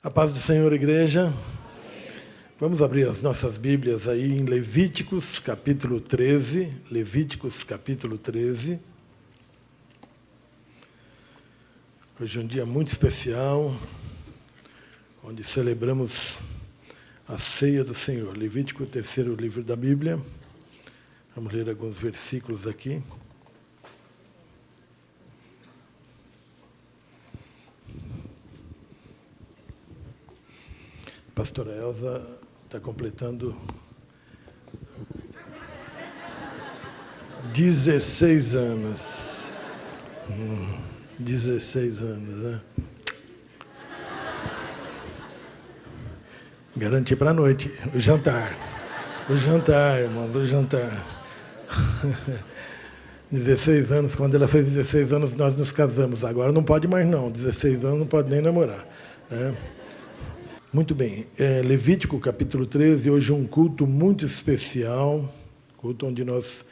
A paz do Senhor, igreja. Vamos abrir as nossas Bíblias aí em Levíticos, capítulo 13. Levíticos, capítulo 13. Hoje é um dia muito especial, onde celebramos a ceia do Senhor. Levítico, o terceiro livro da Bíblia. Vamos ler alguns versículos aqui. A pastora Elza está completando 16 anos. 16 anos, né? Garanti para a noite. O jantar, irmão, o jantar. 16 anos, quando ela fez 16 anos, nós nos casamos. Agora não pode mais, não. 16 anos não pode nem namorar, né? Muito bem, Levítico capítulo 13, hoje um culto muito especial, culto onde nós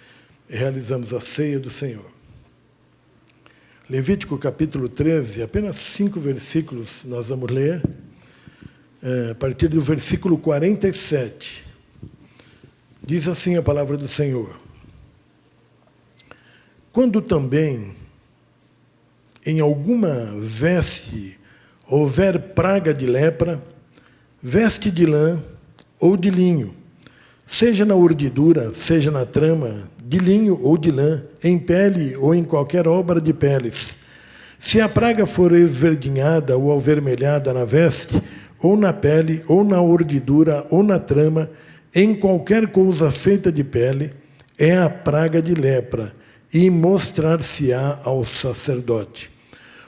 realizamos a ceia do Senhor. Levítico capítulo 13, apenas 5 versículos nós vamos ler, a partir do versículo 47. Diz assim a palavra do Senhor: quando também em alguma veste houver praga de lepra, veste de lã ou de linho, seja na urdidura, seja na trama, de linho ou de lã, em pele ou em qualquer obra de peles. Se a praga for esverdinhada ou avermelhada na veste, ou na pele, ou na urdidura, ou na trama, em qualquer coisa feita de pele, é a praga de lepra, e mostrar-se-á ao sacerdote.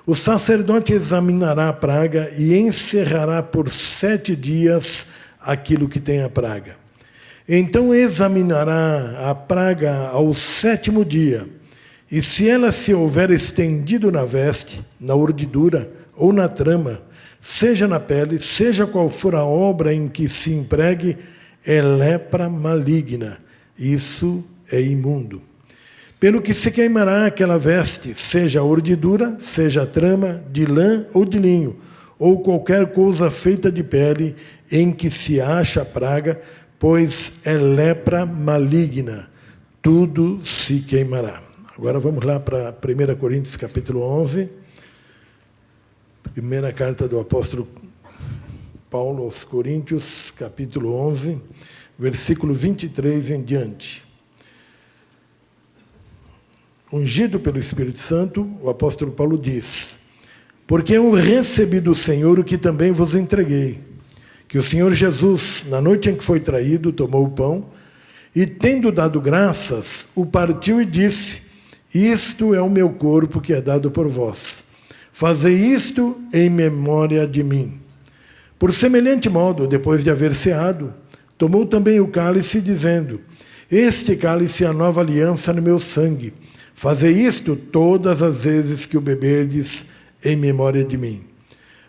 O sacerdote examinará a praga e encerrará por 7 dias aquilo que tem a praga. Então examinará a praga ao 7º dia, e se ela se houver estendido na veste, na urdidura ou na trama, seja na pele, seja qual for a obra em que se empregue, é lepra maligna. Isso é imundo. Pelo que se queimará aquela veste, seja a urdidura, seja a trama, de lã ou de linho, ou qualquer coisa feita de pele em que se acha a praga, pois é lepra maligna, tudo se queimará. Agora vamos lá para 1 Coríntios capítulo 11, primeira carta do apóstolo Paulo aos Coríntios, capítulo 11, versículo 23 em diante. Ungido pelo Espírito Santo, o apóstolo Paulo diz: porque eu recebi do Senhor o que também vos entreguei, que o Senhor Jesus, na noite em que foi traído, tomou o pão, e tendo dado graças, o partiu e disse: isto é o meu corpo que é dado por vós. Fazei isto em memória de mim. Por semelhante modo, depois de haver ceado, tomou também o cálice, dizendo: este cálice é a nova aliança no meu sangue. Fazei isto todas as vezes que o beberdes em memória de mim.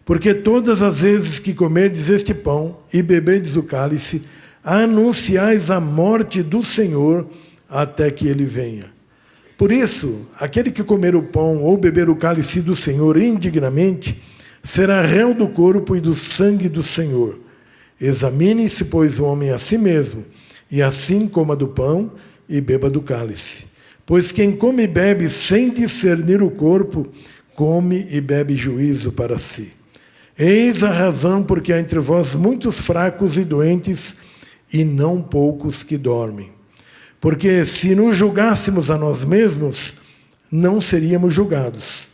Porque todas as vezes que comerdes este pão e beberdes o cálice, anunciais a morte do Senhor até que ele venha. Por isso, aquele que comer o pão ou beber o cálice do Senhor indignamente, será réu do corpo e do sangue do Senhor. Examine-se, pois, o homem a si mesmo, e assim coma do pão e beba do cálice. Pois quem come e bebe sem discernir o corpo, come e bebe juízo para si. Eis a razão porque há entre vós muitos fracos e doentes, e não poucos que dormem. Porque se nos julgássemos a nós mesmos, não seríamos julgados.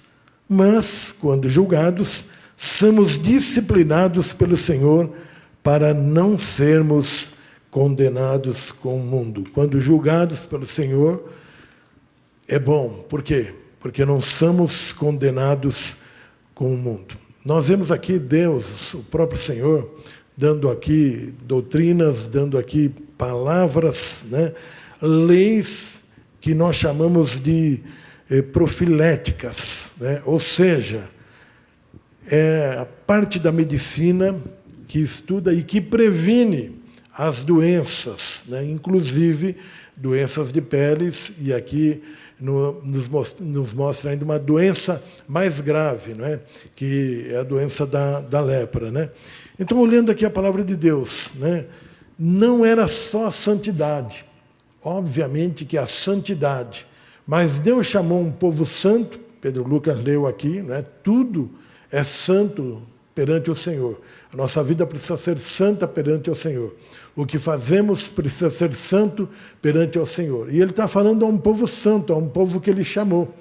Mas, quando julgados, somos disciplinados pelo Senhor para não sermos condenados com o mundo. Quando julgados pelo Senhor, é bom. Por quê? Porque não somos condenados com o mundo. Nós vemos aqui Deus, o próprio Senhor, dando aqui doutrinas, dando aqui palavras, né? Leis que nós chamamos de profiléticas, né? Ou seja, é a parte da medicina que estuda e que previne as doenças, né? Inclusive doenças de peles, e aqui nos mostra ainda uma doença mais grave, não é? Que é a doença da lepra. Né? Então, olhando aqui a palavra de Deus, né? Não era só a santidade, obviamente que a santidade, mas Deus chamou um povo santo, Pedro Lucas leu aqui, né? Tudo é santo perante o Senhor. A nossa vida precisa ser santa perante o Senhor. O que fazemos precisa ser santo perante o Senhor. E ele está falando a um povo santo, a um povo que ele chamou.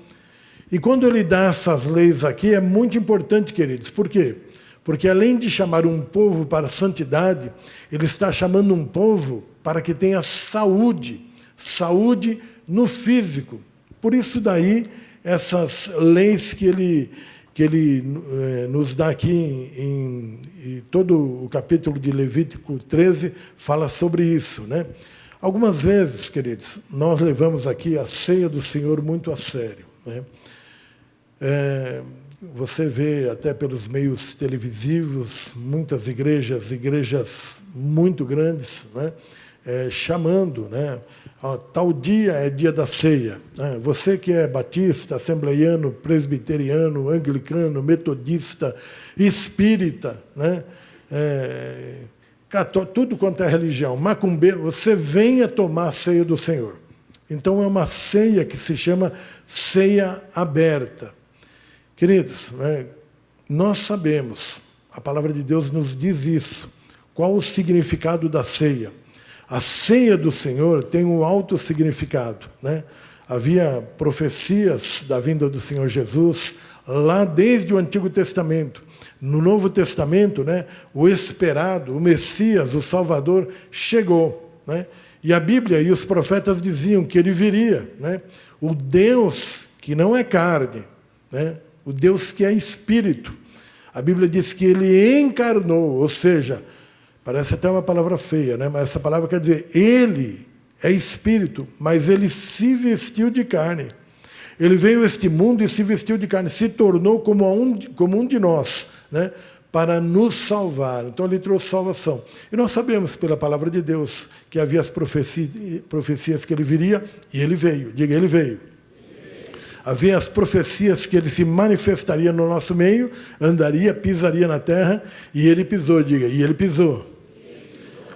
E quando ele dá essas leis aqui, é muito importante, queridos. Por quê? Porque além de chamar um povo para a santidade, ele está chamando um povo para que tenha saúde, saúde no físico. Por isso daí, essas leis que ele nos dá aqui em todo o capítulo de Levítico 13 fala sobre isso, né? Algumas vezes, queridos, nós levamos aqui a ceia do Senhor muito a sério, né? Você vê até pelos meios televisivos muitas igrejas muito grandes, né? Chamando, né? Tal dia é dia da ceia. Você que é batista, assembleiano, presbiteriano, anglicano, metodista, espírita, né? Tudo quanto é religião, macumbeiro, você venha tomar a ceia do Senhor. Então, é uma ceia que se chama ceia aberta. Queridos, né? Nós sabemos, a palavra de Deus nos diz isso. Qual o significado da ceia? A ceia do Senhor tem um alto significado, né? Havia profecias da vinda do Senhor Jesus lá desde o Antigo Testamento. No Novo Testamento, né, o esperado, o Messias, o Salvador, chegou, né? E a Bíblia e os profetas diziam que ele viria, né? O Deus que não é carne, né? O Deus que é espírito. A Bíblia diz que ele encarnou, ou seja, parece até uma palavra feia, né? Mas essa palavra quer dizer, ele é espírito, mas ele se vestiu de carne. Ele veio a este mundo e se vestiu de carne, se tornou como um de nós, né? Para nos salvar. Então, ele trouxe salvação. E nós sabemos, pela palavra de Deus, que havia as profecias que ele viria, e ele veio. Diga, ele veio. Havia as profecias que ele se manifestaria no nosso meio, andaria, pisaria na terra, e ele pisou, diga, e ele pisou.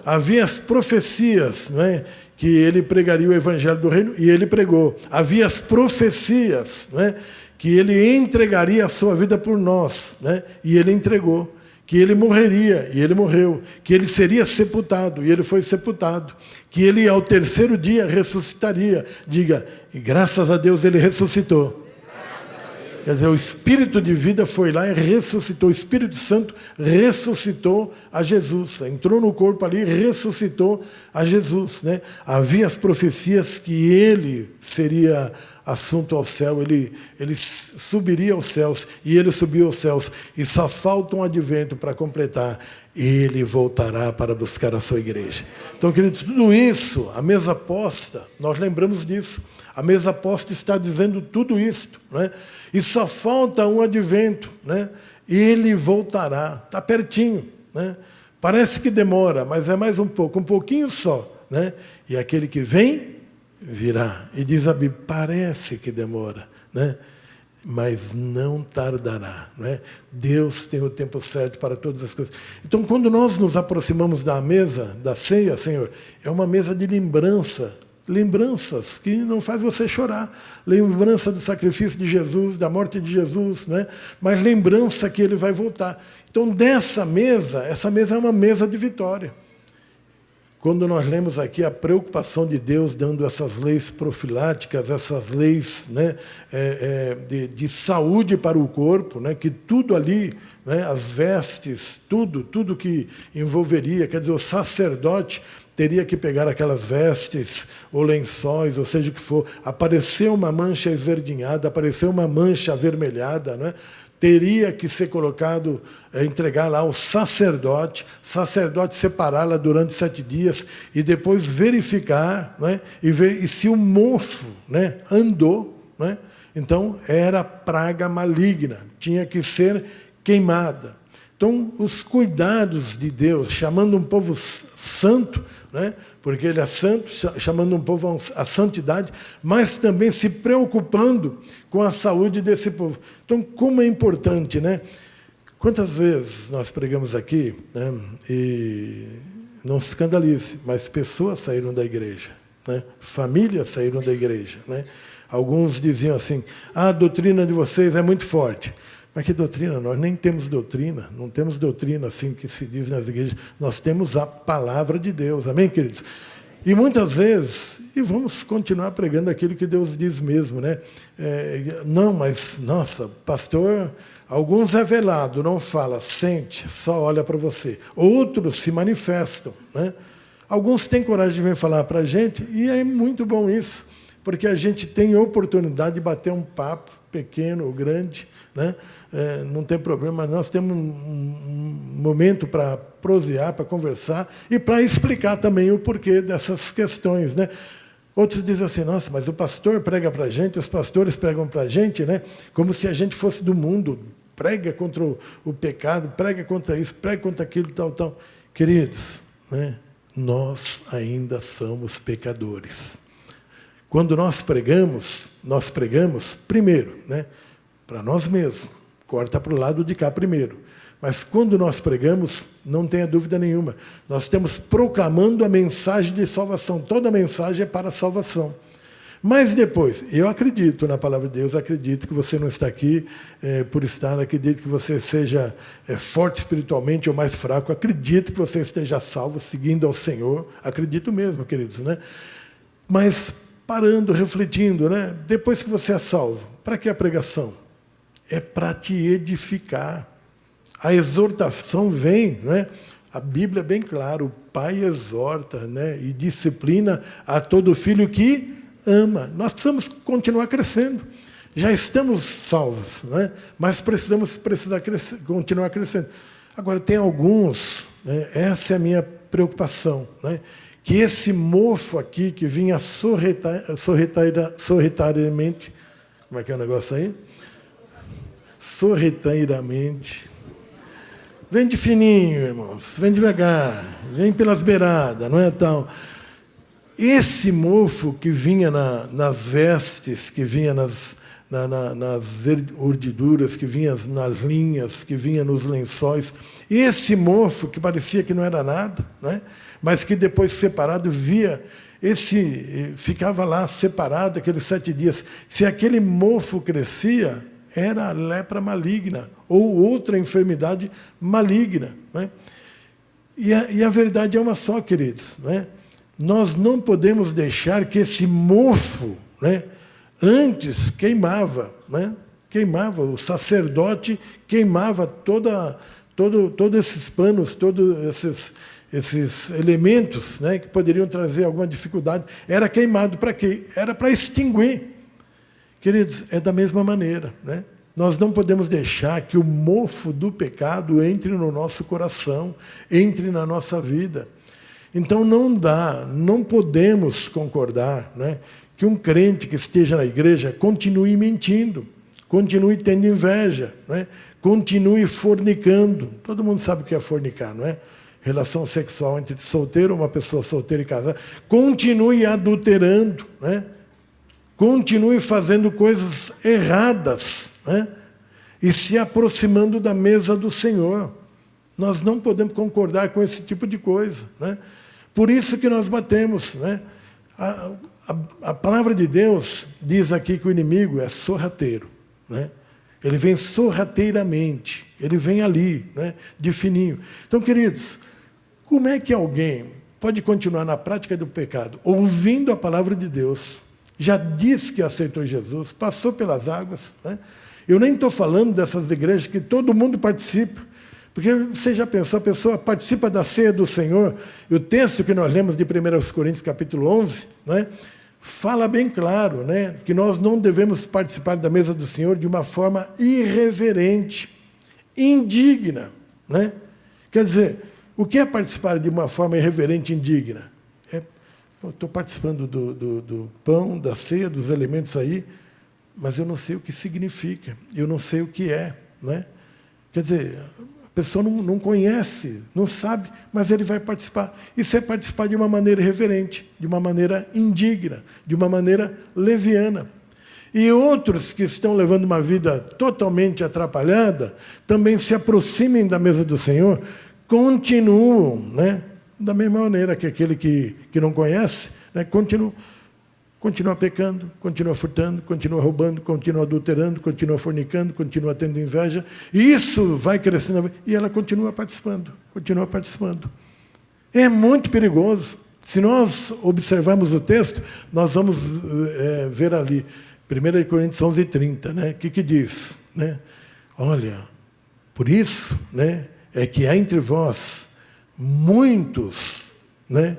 Havia as profecias, né, que ele pregaria o evangelho do reino, e ele pregou. Havia as profecias, né, que ele entregaria a sua vida por nós, né, e ele entregou. Que ele morreria, e ele morreu. Que ele seria sepultado, e ele foi sepultado. Que ele, ao terceiro dia, ressuscitaria. Diga, e graças a Deus ele ressuscitou. Quer dizer, o Espírito de vida foi lá e ressuscitou. O Espírito Santo ressuscitou a Jesus. Entrou no corpo ali e ressuscitou a Jesus, né? Havia as profecias que ele seria assunto ao céu, ele subiria aos céus, e ele subiu aos céus. E só falta um advento para completar. Ele voltará para buscar a sua igreja. Então, queridos, tudo isso, a mesa posta, nós lembramos disso. A mesa posta está dizendo tudo isto, né? E só falta um advento, né? Ele voltará, está pertinho, né? Parece que demora, mas é mais um pouquinho só, né? E aquele que vem, virá. E diz a Bíblia, parece que demora, né? Mas não tardará, né? Deus tem o tempo certo para todas as coisas. Então, quando nós nos aproximamos da mesa, da ceia, Senhor, é uma mesa de lembranças que não faz você chorar. Lembrança do sacrifício de Jesus, da morte de Jesus, né? Mas lembrança que ele vai voltar. Então, essa mesa é uma mesa de vitória. Quando nós lemos aqui a preocupação de Deus dando essas leis profiláticas, essas leis, né, de saúde para o corpo, né, que tudo ali, né, as vestes, tudo que envolveria, quer dizer, o sacerdote teria que pegar aquelas vestes ou lençóis, ou seja o que for, apareceu uma mancha esverdinhada, apareceu uma mancha avermelhada, né? Teria que ser colocado, entregar lá ao sacerdote separá-la durante 7 dias e depois verificar, né, e ver e se o mofo, né, andou, né, então era praga maligna, tinha que ser queimada. Então, os cuidados de Deus, chamando um povo santo, né? Porque ele é santo, chamando um povo à santidade, mas também se preocupando com a saúde desse povo. Então, como é importante, né? Quantas vezes nós pregamos aqui, né? E não se escandalize, mas pessoas saíram da igreja, né? Famílias saíram da igreja, né? Alguns diziam assim: a doutrina de vocês é muito forte. Mas que doutrina? Nós nem temos doutrina, não temos doutrina assim que se diz nas igrejas. Nós temos a palavra de Deus, amém, queridos? E muitas vezes, e vamos continuar pregando aquilo que Deus diz mesmo, né? Não, mas, nossa, pastor, alguns é velado, não fala, sente, só olha para você. Outros se manifestam, né? Alguns têm coragem de vir falar para a gente, e é muito bom isso, porque a gente tem oportunidade de bater um papo, pequeno ou grande, né? Não tem problema, nós temos um momento para prosear, para conversar e para explicar também o porquê dessas questões, né? Outros dizem assim: nossa, mas o pastor prega para a gente, os pastores pregam para a gente, né? Como se a gente fosse do mundo, prega contra o pecado, prega contra isso, prega contra aquilo, tal, tal. Queridos, né? Nós ainda somos pecadores. Quando nós pregamos primeiro, né? Para nós mesmos. Corta para o lado de cá primeiro. Mas quando nós pregamos, não tenha dúvida nenhuma, nós estamos proclamando a mensagem de salvação. Toda mensagem é para a salvação. Mas depois, eu acredito na palavra de Deus, acredito que você não está aqui por estar, acredito que você seja forte espiritualmente ou mais fraco, acredito que você esteja salvo, seguindo ao Senhor, acredito mesmo, queridos, né? Mas parando, refletindo, né? Depois que você é salvo, para que a pregação? É para te edificar. A exortação vem, né? A Bíblia é bem clara, o pai exorta, né? E disciplina a todo filho que ama. Nós precisamos continuar crescendo. Já estamos salvos, né? Mas precisamos continuar crescendo. Agora, tem alguns, né? Essa é a minha preocupação, né? Que esse mofo aqui, que vinha sorrateiramente, como é que é o negócio aí? Sorrateiramente. Vem de fininho, irmãos, vem devagar, vem pelas beiradas, não é tal? Esse mofo que vinha nas vestes, que vinha nas urdiduras, que vinha nas linhas, que vinha nos lençóis, esse mofo que parecia que não era nada, né? Mas que depois separado ficava lá separado aqueles 7 dias. Se aquele mofo crescia, era a lepra maligna, ou outra enfermidade maligna, né? E a verdade é uma só, queridos, né? Nós não podemos deixar que esse mofo, né, antes queimava, né? Queimava, o sacerdote queimava todos esses panos, todos esses elementos, né, que poderiam trazer alguma dificuldade. Era queimado para quê? Era para extinguir. Queridos, é da mesma maneira, né? Nós não podemos deixar que o mofo do pecado entre no nosso coração, entre na nossa vida. Então não podemos concordar, né, que um crente que esteja na igreja continue mentindo, continue tendo inveja, né, continue fornicando. Todo mundo sabe o que é fornicar, não é? Relação sexual entre solteiro, uma pessoa solteira e casada. Continue adulterando, né? Continue fazendo coisas erradas, né? E se aproximando da mesa do Senhor. Nós não podemos concordar com esse tipo de coisa, né? Por isso que nós batemos, né? A palavra de Deus diz aqui que o inimigo é sorrateiro, né? Ele vem sorrateiramente, ele vem ali, né, de fininho. Então, queridos, como é que alguém pode continuar na prática do pecado, ouvindo a palavra de Deus, já disse que aceitou Jesus, passou pelas águas, né? Eu nem estou falando dessas igrejas que todo mundo participa, porque você já pensou, a pessoa participa da ceia do Senhor, e o texto que nós lemos de 1 Coríntios, capítulo 11, né, fala bem claro, né, que nós não devemos participar da mesa do Senhor de uma forma irreverente, indigna, né? Quer dizer, o que é participar de uma forma irreverente e indigna? Estou participando do pão, da ceia, dos elementos aí, mas eu não sei o que significa, eu não sei o que é, né? Quer dizer, pessoa não conhece, não sabe, mas ele vai participar. Isso é participar de uma maneira irreverente, de uma maneira indigna, de uma maneira leviana. E outros que estão levando uma vida totalmente atrapalhada, também se aproximem da mesa do Senhor, continuam, né, da mesma maneira que aquele que não conhece, né, continua pecando, continua furtando, continua roubando, continua adulterando, continua fornicando, continua tendo inveja. E isso vai crescendo e ela continua participando, continua participando. É muito perigoso. Se nós observarmos o texto, nós vamos ver ali, 1 Coríntios 11:30, né? O que diz? Né? Olha, por isso, né, é que há entre vós muitos, né,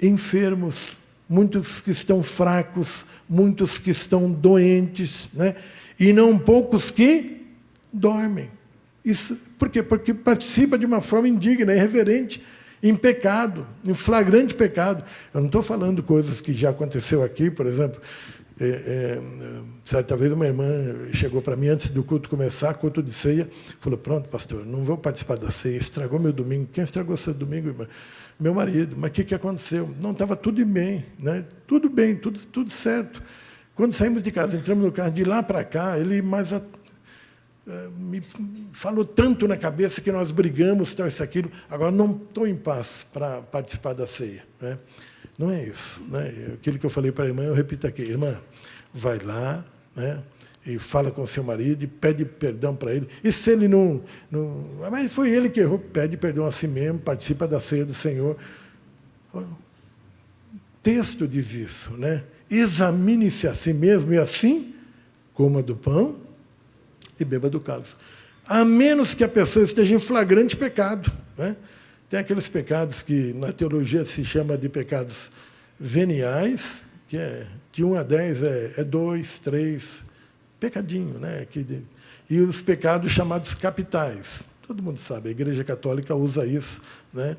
enfermos, muitos que estão fracos, muitos que estão doentes, né, e não poucos que dormem. Isso, por quê? Porque participa de uma forma indigna, irreverente, em pecado, em flagrante pecado. Eu não estou falando coisas que já aconteceu aqui, por exemplo. Certa vez uma irmã chegou para mim antes do culto começar, culto de ceia, falou: pronto, pastor, não vou participar da ceia, estragou meu domingo. Quem estragou seu domingo, irmã? Meu marido. Mas o que aconteceu? Não, estava tudo bem, né? Tudo bem, tudo certo. Quando saímos de casa, entramos no carro, de lá para cá, ele me falou tanto na cabeça que nós brigamos, tal, isso, aquilo. Agora não estou em paz para participar da ceia, né? Não é isso, né? Aquilo que eu falei para a irmã, eu repito aqui: irmã, vai lá, né, e fala com o seu marido e pede perdão para ele. E se ele não... Mas foi ele que errou, pede perdão a si mesmo, participa da ceia do Senhor. O texto diz isso, né? Examine-se a si mesmo e assim coma do pão e beba do cálice. A menos que a pessoa esteja em flagrante pecado, né? Tem aqueles pecados que na teologia se chama de pecados veniais, que é de 1 a 10 é 2, 3, pecadinho, né? E os pecados chamados capitais. Todo mundo sabe, a Igreja Católica usa isso, né?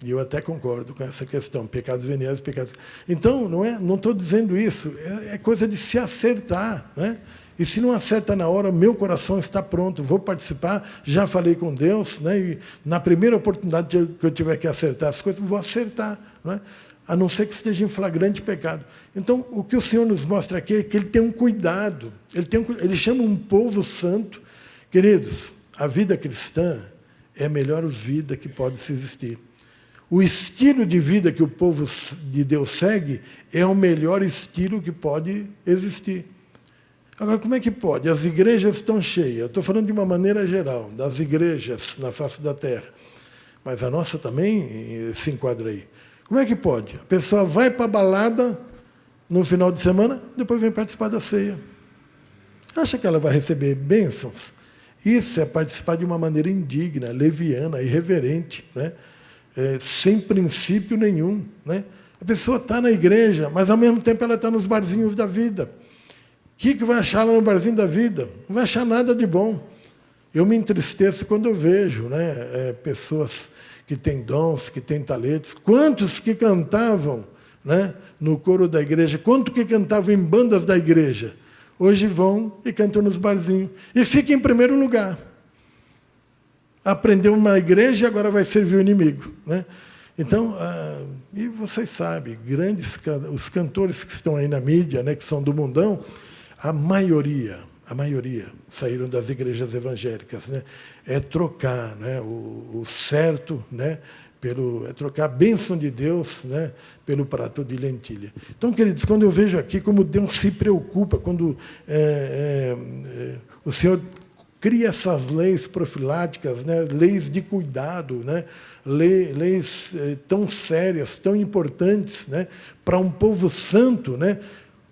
E eu até concordo com essa questão, pecados veniais, pecados... Então, não estou dizendo isso, é coisa de se acertar, né? E se não acerta na hora, meu coração está pronto, vou participar, já falei com Deus, né? E na primeira oportunidade que eu tiver que acertar as coisas, vou acertar, né? A não ser que esteja em flagrante pecado. Então, o que o Senhor nos mostra aqui é que Ele tem um cuidado, Ele chama um povo santo. Queridos, a vida cristã é a melhor vida que pode se existir. O estilo de vida que o povo de Deus segue é o melhor estilo que pode existir. Agora, como é que pode? As igrejas estão cheias. Eu estou falando de uma maneira geral, das igrejas na face da terra. Mas a nossa também se enquadra aí. Como é que pode? A pessoa vai para a balada no final de semana, depois vem participar da ceia. Acha que ela vai receber bênçãos? Isso é participar de uma maneira indigna, leviana, irreverente, né? Sem princípio nenhum, né? A pessoa está na igreja, mas ao mesmo tempo ela está nos barzinhos da vida. O que vai achar lá no barzinho da vida? Não vai achar nada de bom. Eu me entristeço quando eu vejo, né, pessoas que têm dons, que têm talentos. Quantos que cantavam, né, no coro da igreja? Quantos que cantavam em bandas da igreja? Hoje vão e cantam nos barzinhos. E ficam em primeiro lugar. Aprendeu na igreja e agora vai servir o inimigo, né? Então, e vocês sabem, os cantores que estão aí na mídia, né, que são do mundão, a maioria saíram das igrejas evangélicas, né? É trocar, né, o certo, né, é trocar a bênção de Deus, né, pelo prato de lentilha. Então, queridos, quando eu vejo aqui como Deus se preocupa, quando o Senhor cria essas leis profiláticas, né, leis de cuidado, né, leis tão sérias, tão importantes, né, para um povo santo, né,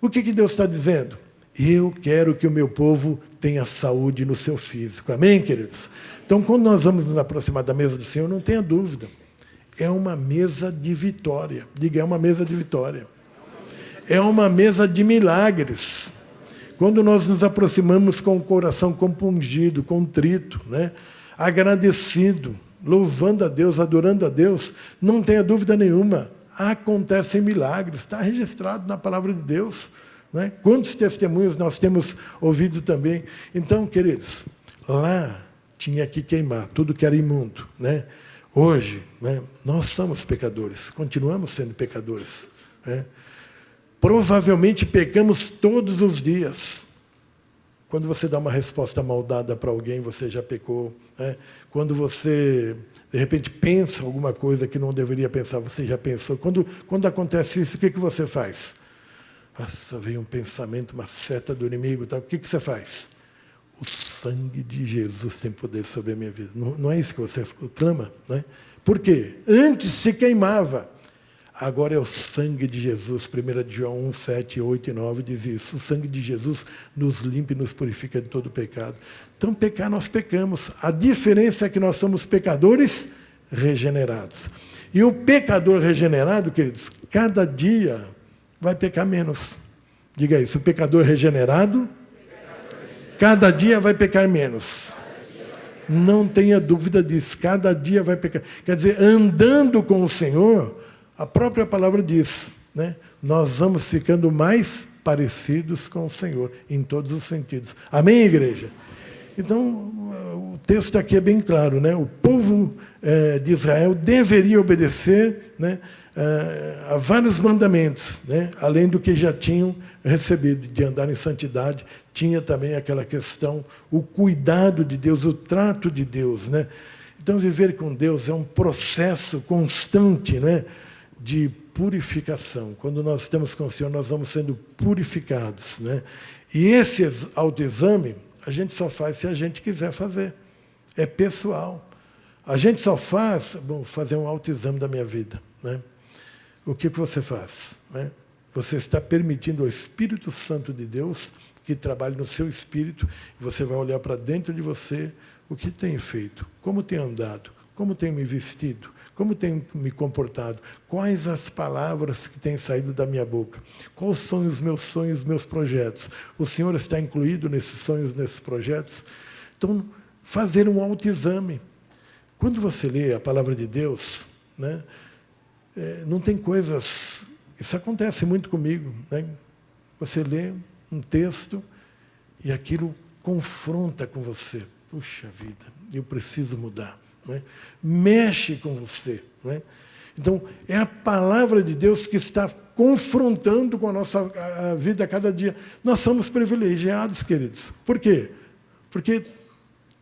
o que Deus está dizendo? Eu quero que o meu povo tenha saúde no seu físico. Amém, queridos? Então, quando nós vamos nos aproximar da mesa do Senhor, não tenha dúvida, é uma mesa de vitória. Diga, é uma mesa de vitória. É uma mesa de milagres. Quando nós nos aproximamos com o coração compungido, contrito, né, agradecido, louvando a Deus, adorando a Deus, não tenha dúvida nenhuma, acontecem milagres, está registrado na palavra de Deus, né? Quantos testemunhos nós temos ouvido também. Então, queridos, lá tinha que queimar tudo que era imundo, né? Hoje, né, nós somos pecadores, continuamos sendo pecadores, né? Provavelmente pecamos todos os dias. Quando você dá uma resposta mal dada para alguém, você já pecou, né? Quando você, de repente, pensa alguma coisa que não deveria pensar, você já pensou. Quando acontece isso, o que você faz? Nossa, veio um pensamento, uma seta do inimigo. Tá? O que você faz? O sangue de Jesus tem poder sobre a minha vida. Não é isso que você clama? Né? Por quê? Antes se queimava. Agora é o sangue de Jesus. 1 João 1, 7, 8 e 9 diz isso. O sangue de Jesus nos limpa e nos purifica de todo pecado. Então, pecar, nós pecamos. A diferença é que nós somos pecadores regenerados. E o pecador regenerado, queridos, cada dia vai pecar menos. Diga isso, o pecador regenerado, cada dia vai pecar menos. Não tenha dúvida disso, cada dia vai pecar. Quer dizer, andando com o Senhor, a própria palavra diz, né? Nós vamos ficando mais parecidos com o Senhor, em todos os sentidos. Amém, igreja? Então, o texto aqui é bem claro, né? O povo de Israel deveria obedecer, né, a vários mandamentos, né? Além do que já tinham recebido, de andar em santidade, tinha também aquela questão, o cuidado de Deus, o trato de Deus, né? Então, viver com Deus é um processo constante, né, de purificação. Quando nós estamos com o Senhor, nós vamos sendo purificados, né? E esse autoexame a gente só faz se a gente quiser fazer. É pessoal. A gente só faz, vou fazer um autoexame da minha vida, né? O que você faz, né? Você está permitindo ao Espírito Santo de Deus que trabalhe no seu espírito, e você vai olhar para dentro de você o que tem feito, como tem andado, como tem me vestido, como tenho me comportado, quais as palavras que têm saído da minha boca, quais são os meus projetos. O Senhor está incluído nesses sonhos, nesses projetos? Então, fazer um autoexame. Quando você lê a palavra de Deus, né, não tem coisas... Isso acontece muito comigo, né? Você lê um texto e aquilo confronta com você. Puxa vida, eu preciso mudar. Né? Mexe com você. Né? Então, é a palavra de Deus que está confrontando com a nossa vida a cada dia. Nós somos privilegiados, queridos. Por quê? Porque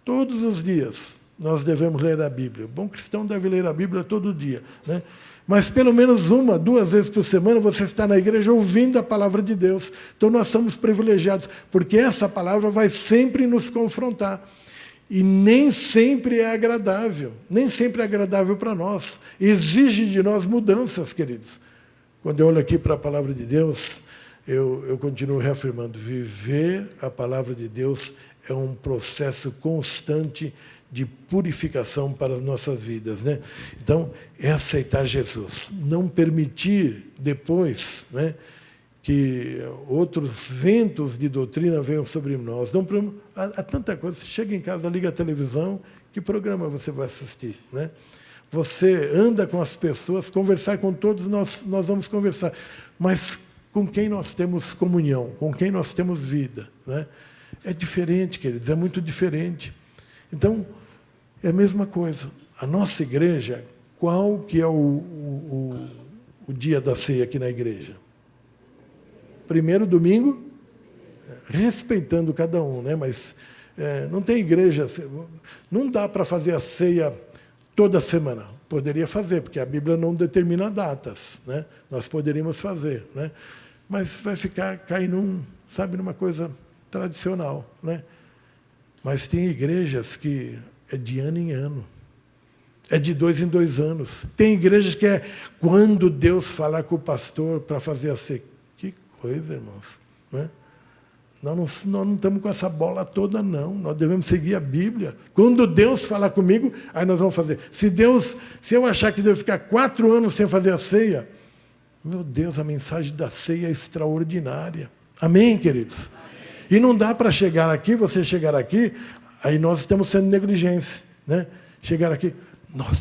todos os dias nós devemos ler a Bíblia. O bom cristão deve ler a Bíblia todo dia. Né? Mas pelo menos 1, 2 vezes por semana você está na igreja ouvindo a palavra de Deus. Então nós somos privilegiados, porque essa palavra vai sempre nos confrontar. E nem sempre é agradável, nem sempre é agradável para nós. Exige de nós mudanças, queridos. Quando eu olho aqui para a palavra de Deus, eu continuo reafirmando, viver a palavra de Deus é um processo constante de purificação para as nossas vidas, né? Então, é aceitar Jesus, não permitir depois, né, que outros ventos de doutrina venham sobre nós. Não, há tanta coisa. Você chega em casa, liga a televisão, que programa você vai assistir, né? Você anda com as pessoas, conversar com todos, nós vamos conversar. Mas com quem nós temos comunhão, com quem nós temos vida, né? É diferente, queridos, é muito diferente. Então, é a mesma coisa. A nossa igreja, qual que é o dia da ceia aqui na igreja? Primeiro domingo, respeitando cada um, né? Mas não tem igreja, não dá para fazer a ceia toda semana. Poderia fazer, porque a Bíblia não determina datas, né? Nós poderíamos fazer, né? Mas vai cair numa coisa tradicional, né? Mas tem igrejas que é de ano em ano, é de 2 em 2 anos. Tem igrejas que é quando Deus falar com o pastor para fazer a ceia. Que coisa, irmãos, né? Nós não estamos com essa bola toda, não. Nós devemos seguir a Bíblia. Quando Deus falar comigo, aí nós vamos fazer. Se eu achar que devo ficar 4 anos sem fazer a ceia, meu Deus, a mensagem da ceia é extraordinária. Amém, queridos? Amém. E não dá para você chegar aqui, aí nós estamos sendo negligentes, né? Chegar aqui, nossa,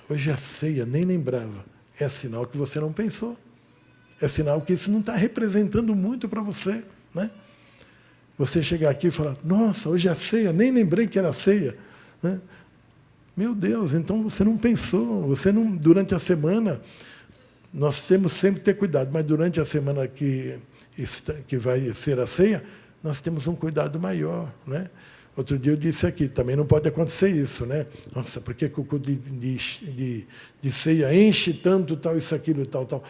hoje é a ceia, nem lembrava. É sinal que você não pensou. É sinal que isso não está representando muito para você, né? Você chegar aqui e falar, nossa, hoje é a ceia, nem lembrei que era a ceia. né? Meu Deus, então você não pensou, você não, durante a semana, nós temos sempre que ter cuidado, mas durante a semana que vai ser a ceia, nós temos um cuidado maior, né? Outro dia eu disse aqui, também não pode acontecer isso, né? Nossa, por que o culto de ceia enche tanto, tal, isso, aquilo, tal, tal?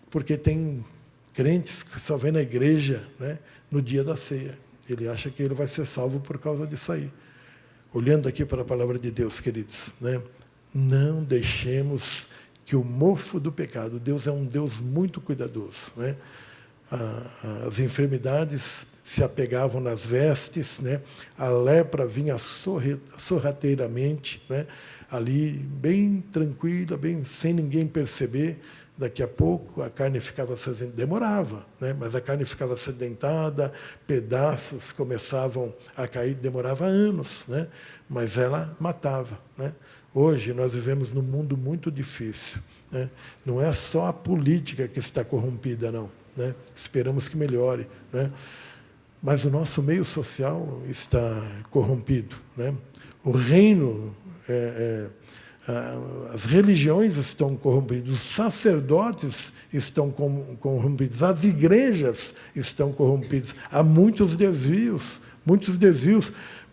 Porque tem crentes que só vêm na igreja, né, no dia da ceia. Ele acha que ele vai ser salvo por causa disso aí. Olhando aqui para a palavra de Deus, queridos, né? Não deixemos que o mofo do pecado, Deus é um Deus muito cuidadoso, né? As enfermidades se apegavam nas vestes, né? A lepra vinha sorrateiramente, né? Ali, bem tranquila, bem sem ninguém perceber. Daqui a pouco a carne ficava sedentada, demorava, né? Mas a carne ficava sedentada, pedaços começavam a cair, demorava anos, né? Mas ela matava, né? Hoje nós vivemos num mundo muito difícil, né? Não é só a política que está corrompida, não, né? Esperamos que melhore, né? Mas o nosso meio social está corrompido, né? O reino, as religiões estão corrompidas, os sacerdotes estão corrompidos, as igrejas estão corrompidas. Há muitos desvios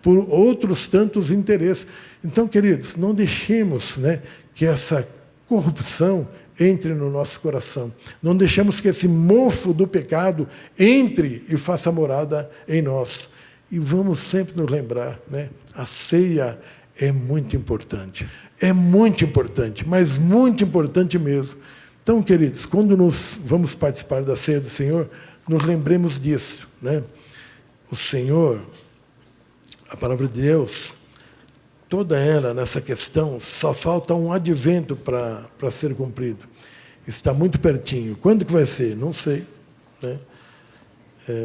por outros tantos interesses. Então, queridos, não deixemos, né, que essa corrupção entre no nosso coração. Não deixemos que esse mofo do pecado entre e faça morada em nós. E vamos sempre nos lembrar, né? A ceia é muito importante. É muito importante, mas muito importante mesmo. Então, queridos, quando nós vamos participar da ceia do Senhor, nos lembremos disso, né? O Senhor, a palavra de Deus, toda ela nessa questão, só falta um advento para ser cumprido. Está muito pertinho. Quando que vai ser? Não sei, né?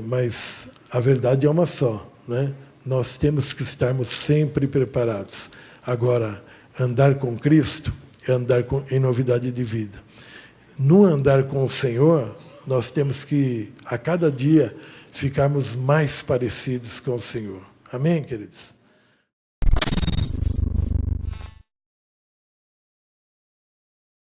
Mas a verdade é uma só, né? Nós temos que estarmos sempre preparados. Agora, andar com Cristo é andar em novidade de vida. No andar com o Senhor, nós temos que, a cada dia, ficarmos mais parecidos com o Senhor. Amém, queridos?